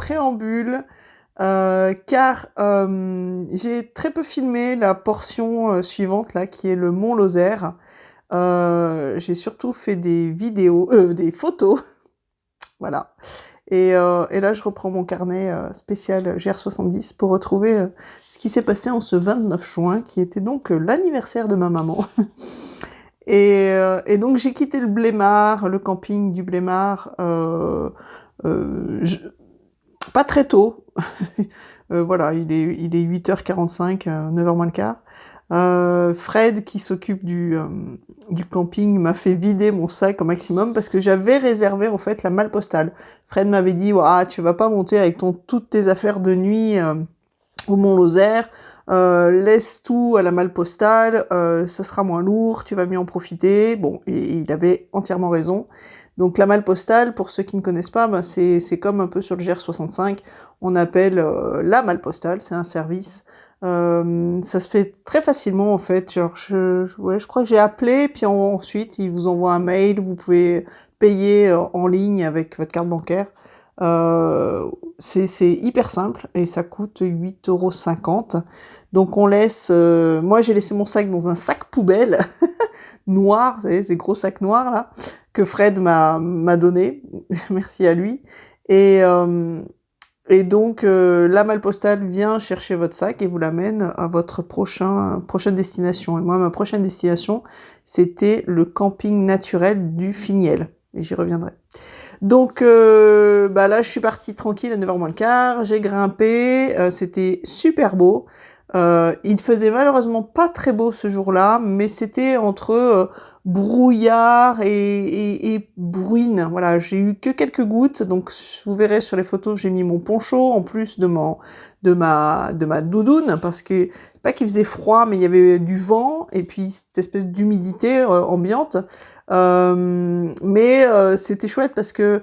préambule, car j'ai très peu filmé la portion suivante, là, qui est le Mont Lozère. J'ai surtout fait des vidéos, des photos, voilà. Et là, je reprends mon carnet spécial GR70 pour retrouver ce qui s'est passé en ce 29 juin, qui était donc l'anniversaire de ma maman. Et donc, j'ai quitté le Blémard, le camping du Blémard, pas très tôt. Voilà, il est 8h45, 9h moins le quart. Fred, qui s'occupe du camping, m'a fait vider mon sac au maximum parce que j'avais réservé en fait la malle postale. Fred m'avait dit ah, tu vas pas monter avec toutes tes affaires de nuit au Mont Lozère, laisse tout à la malle postale, ce sera moins lourd, tu vas mieux en profiter. Bon, et il avait entièrement raison. Donc la malle postale, pour ceux qui ne connaissent pas, ben, c'est comme un peu sur le GR65, on appelle la malle postale, c'est un service. Ça se fait très facilement en fait. Genre, je crois que j'ai appelé, puis ensuite ils vous envoient un mail, vous pouvez payer en ligne avec votre carte bancaire. C'est hyper simple et ça coûte 8,50 €. Donc on laisse... moi j'ai laissé mon sac dans un sac poubelle noir, vous savez, ces gros sacs noirs là, que Fred m'a donné. Merci à lui. Et donc, la malle postale vient chercher votre sac et vous l'amène à votre prochaine destination. Et moi, ma prochaine destination, c'était le camping naturel du Finiel. Et j'y reviendrai. Donc, là, je suis partie tranquille à 9h moins le quart. J'ai grimpé. C'était super beau. Il faisait malheureusement pas très beau ce jour-là, mais c'était entre brouillard et bruine. Voilà, j'ai eu que quelques gouttes, donc vous verrez sur les photos, j'ai mis mon poncho en plus de ma doudoune, parce que pas qu'il faisait froid, mais il y avait du vent et puis cette espèce d'humidité ambiante. Mais c'était chouette parce que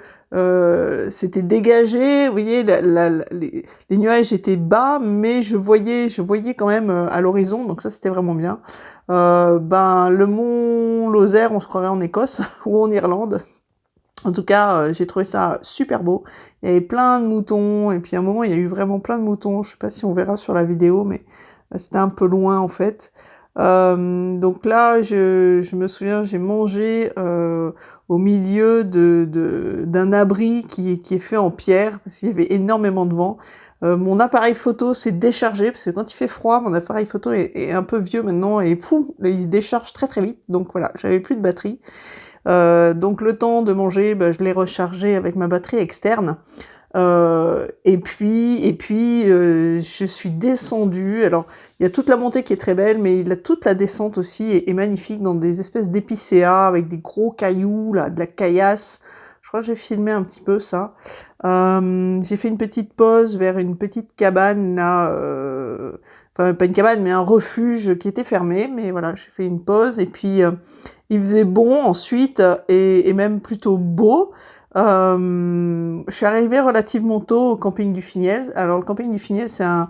c'était dégagé, vous voyez, les nuages étaient bas, mais je voyais quand même à l'horizon, donc ça c'était vraiment bien. Le Mont Lozère, on se croirait en Écosse ou en Irlande. En tout cas, j'ai trouvé ça super beau. Il y avait plein de moutons, et puis à un moment, il y a eu vraiment plein de moutons. Je sais pas si on verra sur la vidéo, mais c'était un peu loin en fait. Donc là, je me souviens, j'ai mangé au milieu d'un abri qui est fait en pierre, parce qu'il y avait énormément de vent. Mon appareil photo s'est déchargé, parce que quand il fait froid, mon appareil photo est un peu vieux maintenant, et pouf, il se décharge très très vite. Donc voilà, j'avais plus de batterie. Donc le temps de manger, je l'ai rechargé avec ma batterie externe. Et puis je suis descendue. Alors il y a toute la montée qui est très belle, mais toute la descente aussi est magnifique dans des espèces d'épicéas avec des gros cailloux, là, de la caillasse. Je crois que j'ai filmé un petit peu ça. J'ai fait une petite pause vers une petite cabane là. Enfin pas une cabane, mais un refuge qui était fermé. Mais voilà, j'ai fait une pause et puis il faisait bon ensuite et même plutôt beau. Je suis arrivée relativement tôt au camping du Finiel. Alors le camping du Finiel, c'est un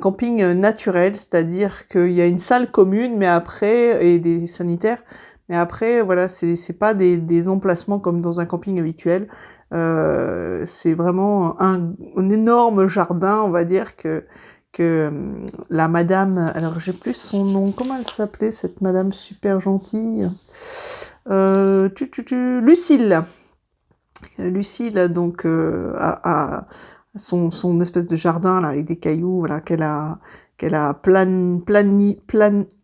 camping naturel, c'est-à-dire qu'il y a une salle commune, mais après, et des sanitaires, mais après, voilà, c'est pas des emplacements comme dans un camping habituel. C'est vraiment un énorme jardin, on va dire que la madame, alors j'ai plus son nom, comment elle s'appelait cette madame super gentille, Lucille. Lucille donc a son espèce de jardin là avec des cailloux, voilà, qu'elle a aplani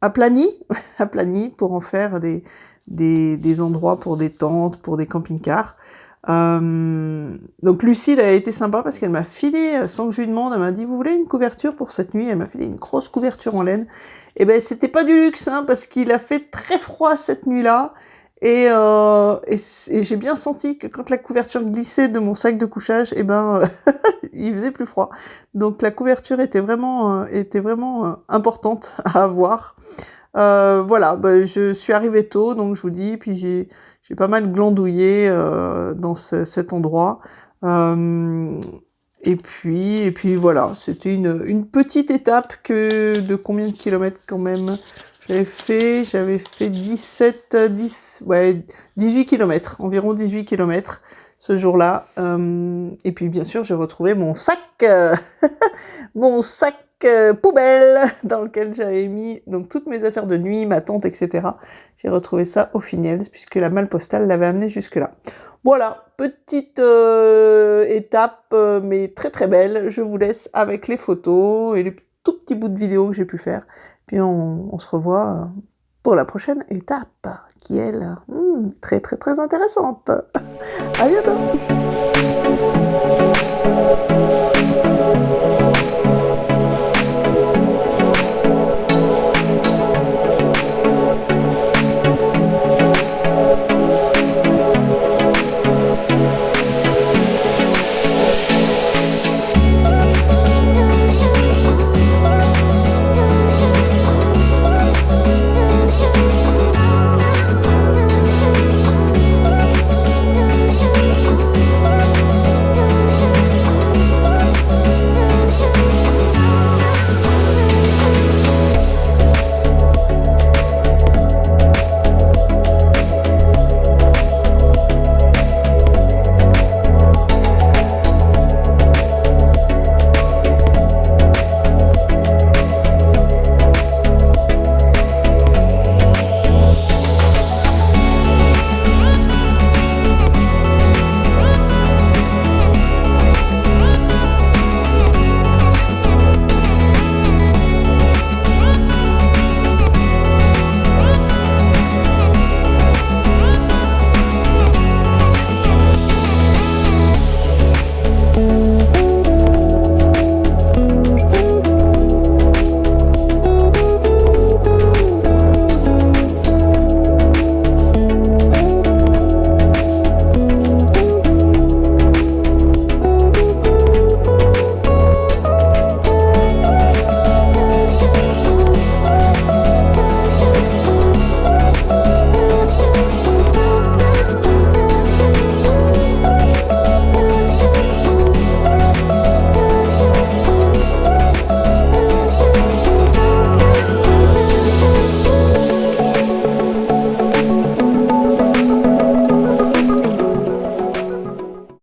aplani pour en faire des endroits pour des tentes, pour des camping-cars. Donc Lucille, elle a été sympa parce qu'elle m'a filé, sans que je lui demande, elle m'a dit vous voulez une couverture pour cette nuit, elle m'a filé une grosse couverture en laine. Et ben c'était pas du luxe, hein, parce qu'il a fait très froid cette nuit-là. Et j'ai bien senti que quand la couverture glissait de mon sac de couchage, il faisait plus froid. Donc la couverture était vraiment importante à avoir. Voilà, je suis arrivée tôt, donc je vous dis, puis j'ai pas mal glandouillé dans cet endroit. Et puis voilà, c'était une petite étape de combien de kilomètres quand même? J'avais fait 18 kilomètres, environ 18 kilomètres, ce jour-là. Et puis bien sûr, j'ai retrouvé mon sac, mon sac poubelle dans lequel j'avais mis donc toutes mes affaires de nuit, ma tente, etc. J'ai retrouvé ça au Finiels puisque la malle postale l'avait amené jusque-là. Voilà, petite étape, mais très très belle. Je vous laisse avec les photos et les tout petits bouts de vidéo que j'ai pu faire. Puis on se revoit pour la prochaine étape, qui est très très très intéressante. À bientôt.